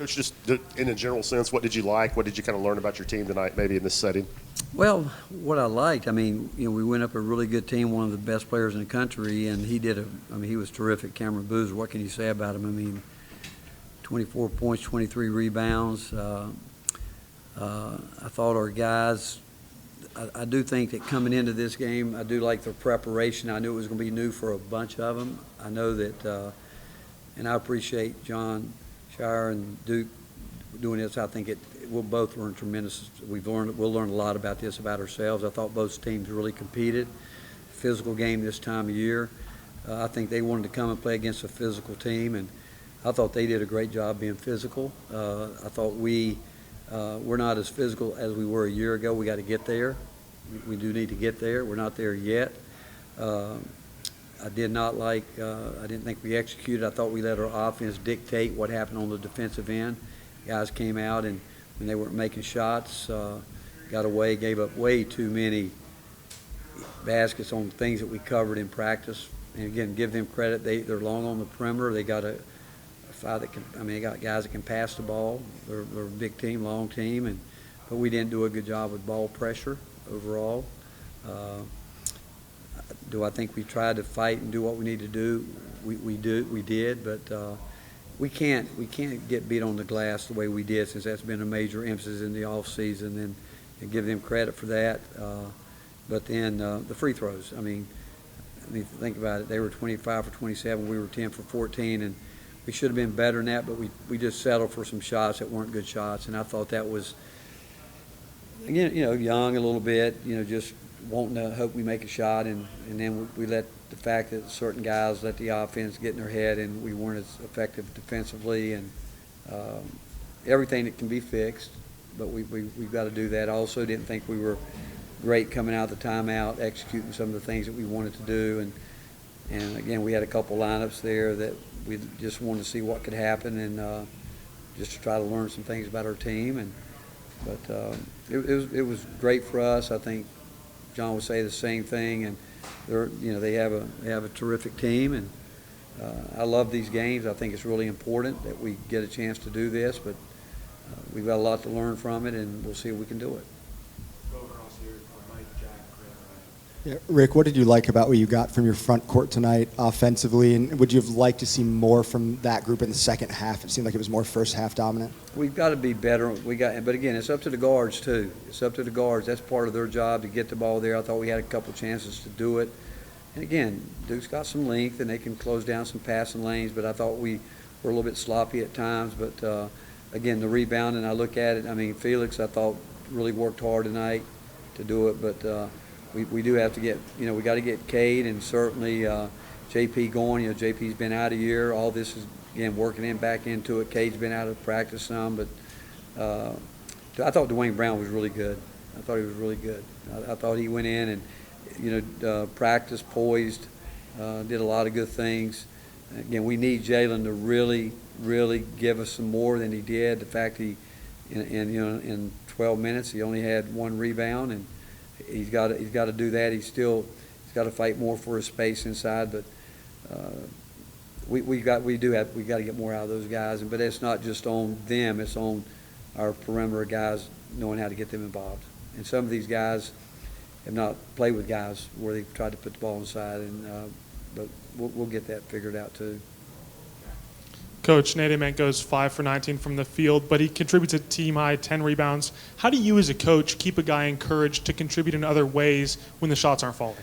Coach, just in a general sense, what did you like? What did you kind of learn about your team tonight, maybe in this setting? Well, what I liked, I mean, we went up a really good team, one of the best players in the country, and he was terrific. Cameron Boozer, what can you say about him? I mean, 24 points, 23 rebounds. I thought our guys, I do think that coming into this game, I do like their preparation. I knew it was going to be new for a bunch of them. I know that, and I appreciate John Shire and Duke doing this. I think we'll both learn tremendous. We'll learn a lot about this about ourselves. I thought both teams really competed. Physical game this time of year. I think they wanted to come and play against a physical team, and I thought they did a great job being physical. I thought we're not as physical as we were a year ago. We got to get there. We do need to get there. We're not there yet. I didn't think we executed. I thought we let our offense dictate what happened on the defensive end. Guys came out, and when they weren't making shots, got away, gave up way too many baskets on things that we covered in practice. And again, give them credit. They're long on the perimeter. They got a five that can. I mean, they got guys that can pass the ball. They're a big team, long team, but we didn't do a good job with ball pressure overall. Do I think we tried to fight and do what we need to do? We did, but we can't get beat on the glass the way we did, since that's been a major emphasis in the off season, and give them credit for that. But then the free throws. I mean, think about it. They were 25 for 27. We were 10 for 14, and we should have been better than that. But we just settled for some shots that weren't good shots, and I thought that was, again, young a little bit. Just wanting to hope we make a shot, and then we let the fact that certain guys let the offense get in their head, and we weren't as effective defensively, and everything that can be fixed, but we've got to do that. I also didn't think we were great coming out of the timeout, executing some of the things that we wanted to do, and again, we had a couple lineups there that we just wanted to see what could happen, and just to try to learn some things about our team, but it was great for us. I think John would say the same thing, and they have a terrific team, and I love these games. I think it's really important that we get a chance to do this, but we've got a lot to learn from it, and we'll see if we can do it. Yeah, Rick, what did you like about what you got from your front court tonight offensively, and would you have liked to see more from that group in the second half? It seemed like it was more first half dominant. We've got to be better. But again, it's up to the guards too. It's up to the guards. That's part of their job to get the ball there. I thought we had a couple chances to do it, and again, Duke's got some length and they can close down some passing lanes. But I thought we were a little bit sloppy at times. But again, the rebounding, I look at it. I mean, Felix, I thought really worked hard tonight to do it, but. We do have to get, we got to get Cade and certainly JP going. JP's been out a year. All this is, again, working back into it. Cade's been out of practice some, but I thought Dwayne Brown was really good. I thought he was really good. I thought he went in and, practiced, poised, did a lot of good things. Again, we need Jalen to really, really give us some more than he did. The fact in 12 minutes he only had one rebound, and he's got to do that. He's got to fight more for his space inside. But we got to get more out of those guys. But it's not just on them; it's on our perimeter guys knowing how to get them involved. And some of these guys have not played with guys where they've tried to put the ball inside. But we'll get that figured out too. Coach, Nate Ament goes 5 for 19 from the field, but he contributes a team-high 10 rebounds. How do you as a coach keep a guy encouraged to contribute in other ways when the shots aren't falling?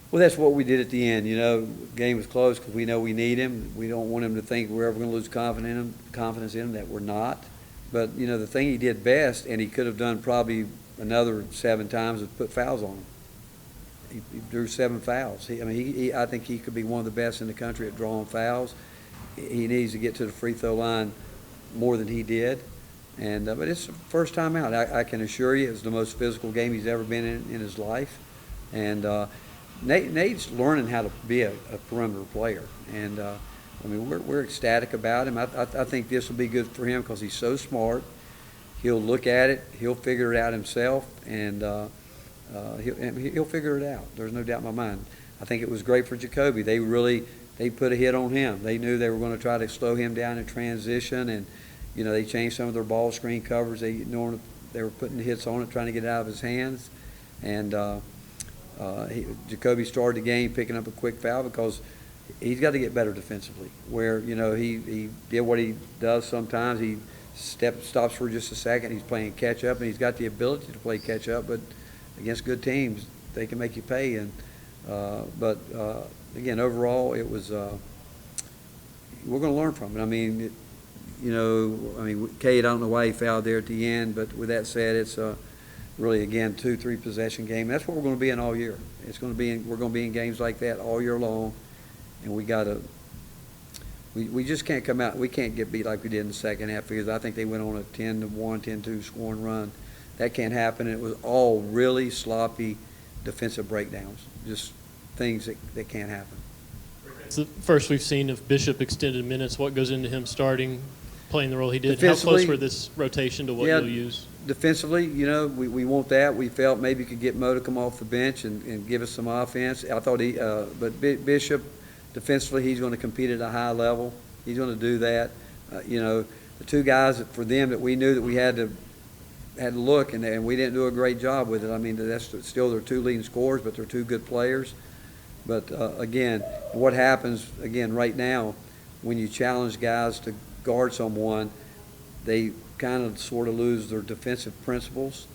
Well, that's what we did at the end. The game was close because we know we need him. We don't want him to think we're ever going to lose confidence in him, that we're not. But, the thing he did best, and he could have done probably another 7 times, is put fouls on him. He drew 7 fouls. I think he could be one of the best in the country at drawing fouls. He needs to get to the free throw line more than he did, but it's the first time out. I can assure you, it's the most physical game he's ever been in his life, and Nate's learning how to be a perimeter player, and we're ecstatic about him. I think this will be good for him because he's so smart. He'll look at it, he'll figure it out himself, and he'll figure it out. There's no doubt in my mind. I think it was great for Jacobe. They put a hit on him. They knew they were going to try to slow him down in transition, and They changed some of their ball screen covers. They were putting hits on it, trying to get it out of his hands. And Jacobe started the game picking up a quick foul because he's got to get better defensively. Where, he did what he does sometimes. He stops for just a second. He's playing catch up, and he's got the ability to play catch up. But against good teams, they can make you pay. And again, overall, it was. We're going to learn from it. I mean, Cade, I don't know why he fouled there at the end, but with that said, it's really, again, 2-3 possession game. That's what we're going to be in all year. We're going to be in games like that all year long, and we just can't come out. We can't get beat like we did in the second half because I think they went on a 10-1, 10-2 scoring run. That can't happen. And it was all really sloppy defensive breakdowns, just things that can't happen. It's the first we've seen of Bishop extended minutes. What goes into him starting, playing the role he did? How close were this rotation to what you'll use? Defensively, we want that. We felt maybe could get Mo to come off the bench and give us some offense. I thought but Bishop, defensively, he's going to compete at a high level. He's going to do that. The two guys for them that we knew that we had to look, and we didn't do a great job with it. I mean, that's still their two leading scorers, but they're two good players. But again, what happens again right now when you challenge guys to guard someone, they kind of sort of lose their defensive principles,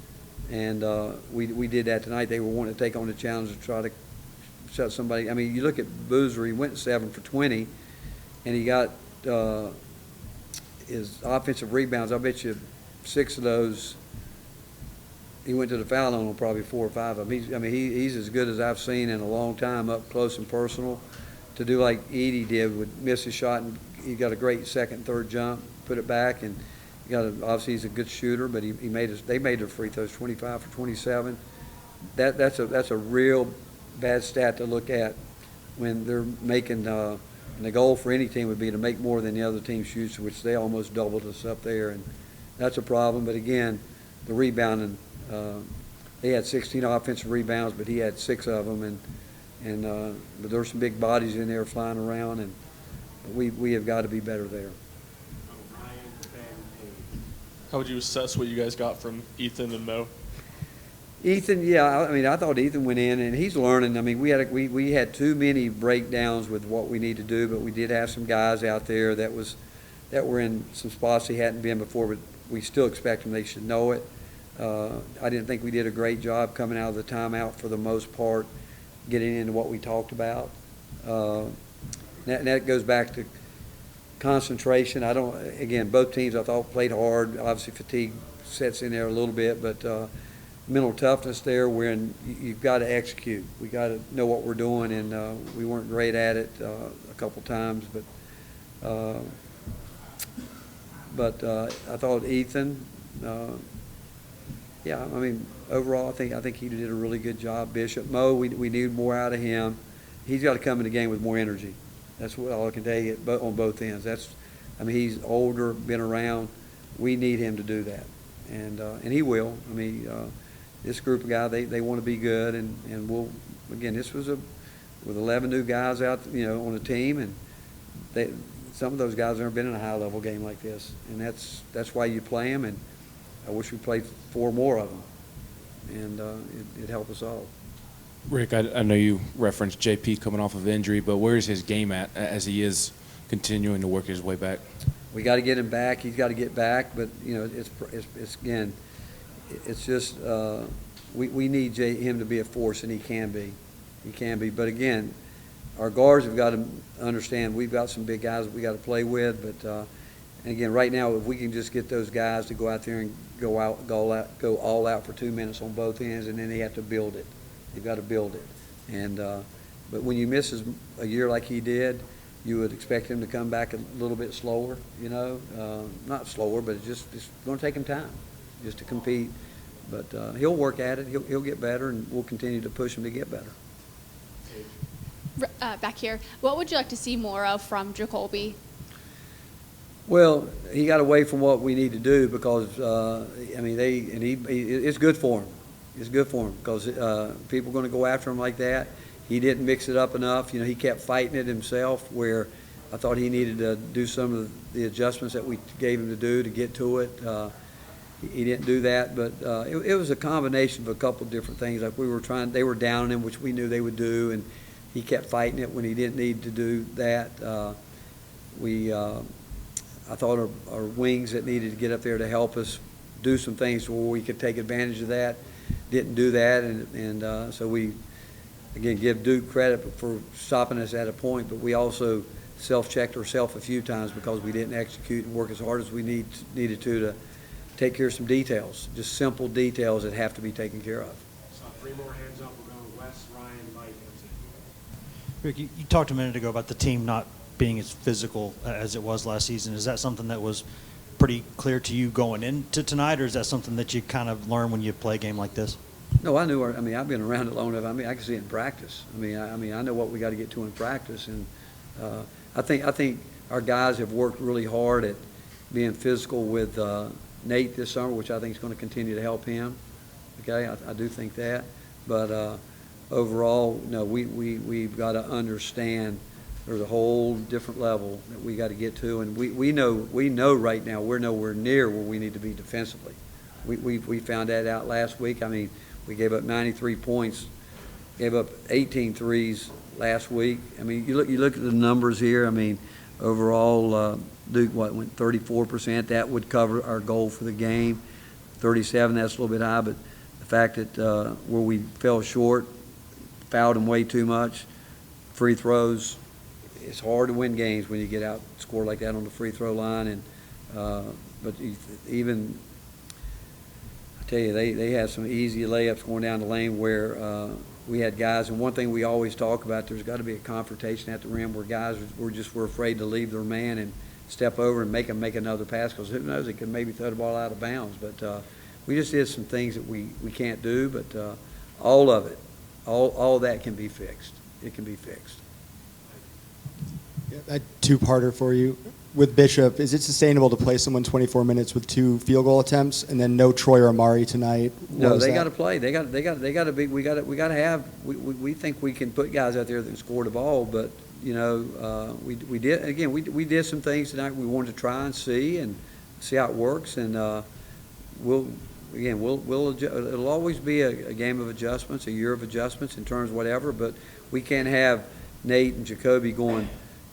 and we did that tonight. They were wanting to take on the challenge to try to shut somebody. I mean, you look at Boozer, he went 7 for 20, and he got his offensive rebounds. I bet you 6 of those he went to the foul line on probably 4 or 5 of them. He's as good as I've seen in a long time, up close and personal. To do like Edie did, would miss his shot, and he got a great second, third jump, put it back, and obviously he's a good shooter. But they made their free throws, 25 for 27. That's a real bad stat to look at when they're making. And the goal for any team would be to make more than the other team shoots, which they almost doubled us up there, and that's a problem. But again, the rebounding. They had 16 offensive rebounds, but he had 6 of them, but there's some big bodies in there flying around, and we have got to be better there. How would you assess what you guys got from Ethan and Mo? Ethan, yeah, I thought Ethan went in, and he's learning. I mean, we had too many breakdowns with what we need to do, but we did have some guys out there that were in some spots they hadn't been before, but we still expect them. They should know it. I didn't think we did a great job coming out of the timeout for the most part, getting into what we talked about. That goes back to concentration. Again, both teams I thought played hard. Obviously fatigue sets in there a little bit, but mental toughness there when you've got to execute. We got to know what we're doing, and we weren't great at it a couple times, but I thought Ethan, overall, I think he did a really good job. Bishop, Mo, we need more out of him. He's got to come in the game with more energy. That's what all I can tell you on both ends. He's older, been around. We need him to do that, and he will. This group of guys, they want to be good, and we'll. Again, this was with 11 new guys out, on the team, and some of those guys have never been in a high-level game like this, and that's why you play them. And I wish we played 4 more of them, and it helped us all. Rick, I know you referenced JP coming off of injury, but where is his game at as he is continuing to work his way back? We got to get him back. He's got to get back, but it's just we need him to be a force, and he can be. He can be. But again, our guards have got to understand we've got some big guys that we got to play with. But and again, right now, if we can just get those guys to go out there and go all out for 2 minutes on both ends, and then they have to build it. They've got to build it. And but when you miss a year like he did, you would expect him to come back a little bit slower. Not slower, but it's going to take him time just to compete. But he'll work at it. He'll get better, and we'll continue to push him to get better. Back here, what would you like to see more of from Jacobe? Well, he got away from what we need to do because it's good for him. It's good for him because people are going to go after him like that. He didn't mix it up enough. He kept fighting it himself. Where I thought he needed to do some of the adjustments that we gave him to do to get to it. He didn't do that, but it was a combination of a couple of different things. Like they were down on him, which we knew they would do, and he kept fighting it when he didn't need to do that. I thought our wings that needed to get up there to help us do some things where we could take advantage of that didn't do that, and so we, again, give Duke credit for stopping us at a point, but we also self-checked ourselves a few times because we didn't execute and work as hard as we needed to take care of some details, just simple details that have to be taken care of. So 3 more hands up. We're going Wes, Ryan, Mike, and Rick, you talked a minute ago about the team not being as physical as it was last season. Is that something that was pretty clear to you going into tonight, or is that something that you kind of learn when you play a game like this? No, I knew. I've been around it long enough. I can see it in practice. I know what we got to get to in practice, and I think our guys have worked really hard at being physical with Nate this summer, which I think is going to continue to help him. Okay, I do think that, but overall, no, we've got to understand there's a whole different level that we got to get to, and we know right now we're nowhere near where we need to be defensively. We found that out last week. We gave up 93 points, gave up 18 threes last week. You look at the numbers here. Overall, Duke went 34%. That would cover our goal for the game. 37, that's a little bit high, but the fact that where we fell short, fouled them way too much, free throws. It's hard to win games when you get out score like that on the free throw line, and but even I tell you, they had some easy layups going down the lane where we had guys. And one thing we always talk about, there's got to be a confrontation at the rim where guys were afraid to leave their man and step over and make them make another pass, because who knows, they could maybe throw the ball out of bounds. But we just did some things that we can't do, but all of it, all that can be fixed. It can be fixed. A two-parter for you. With Bishop, is it sustainable to play someone 24 minutes with 2 field goal attempts and then no Troy or Amari tonight? No, they got to play. They got to be. We got to have. We think we can put guys out there that can score the ball, but we did again. We did some things tonight we wanted to try and see how it works, and we'll it'll always be a game of adjustments, a year of adjustments in terms of whatever, but we can't have Nate and Jacobe going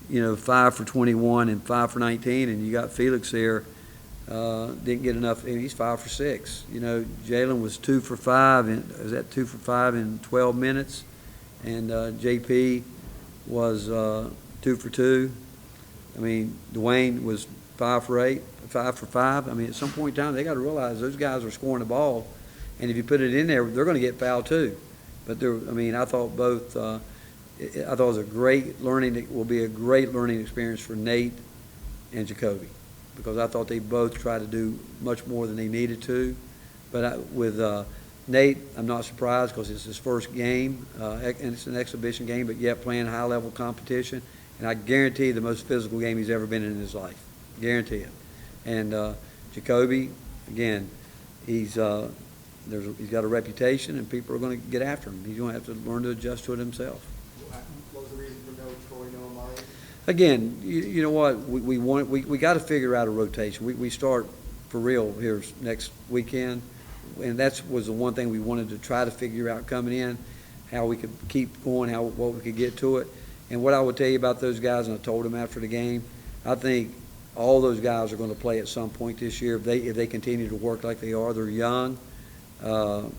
5 for 21 and 5 for 19, and you got Felix there, didn't get enough. He's 5 for 6. Jalen was 2 for 5, and is that 2 for 5 in 12 minutes, and JP was 2 for 2. Dwayne was 5 for 8, 5 for 5. At some point in time, they got to realize those guys are scoring the ball, and if you put it in there, they're going to get fouled too. But I thought both. I thought it was a great learning. It will be a great learning experience for Nate and Jacobe, because I thought they both tried to do much more than they needed to. But with Nate, I'm not surprised because it's his first game, and it's an exhibition game, but yet playing high-level competition. And I guarantee the most physical game he's ever been in his life. Guarantee it. And Jacobe, again, he's got a reputation, and people are going to get after him. He's going to have to learn to adjust to it himself. What was the reason for no Troy, no Amari? Again, you know what, we got to figure out a rotation. We start for real here next weekend, and that was the one thing we wanted to try to figure out coming in, how we could keep going, what we could get to it. And what I would tell you about those guys, and I told them after the game, I think all those guys are going to play at some point this year if they continue to work like they are. They're young, but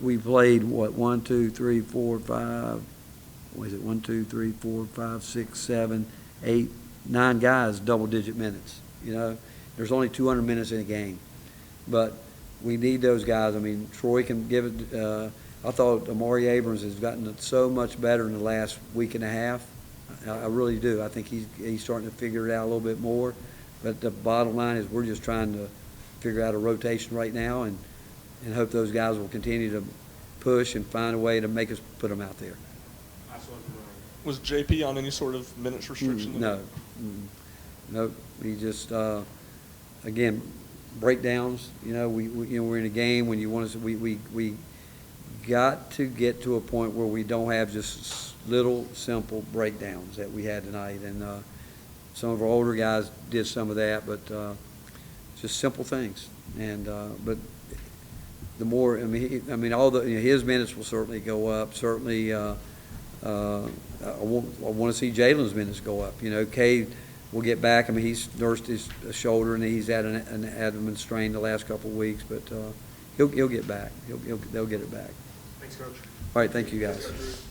we played 1, 2, 3, 4, 5. What is it? 1, 2, 3, 4, 5, 6, 7, 8, 9 guys, double-digit minutes. There's only 200 minutes in a game, but we need those guys. Troy can give it. I thought Amari Abrams has gotten so much better in the last week and a half. I really do. I think he's starting to figure it out a little bit more. But the bottom line is we're just trying to figure out a rotation right now, and hope those guys will continue to push and find a way to make us put them out there. Was JP on any sort of minutes restriction? No. Nope. We just, again, breakdowns. We're in a game when you want us. We got to get to a point where we don't have just little, simple breakdowns that we had tonight. And some of our older guys did some of that, but just simple things. And but the more, all the his minutes will certainly go up. Certainly, I want to see Jalen's minutes go up. Cade will get back. He's nursed his shoulder and he's had an abdomen strain the last couple of weeks, but he'll get back. They'll get it back. Thanks, Coach. All right, thank you guys.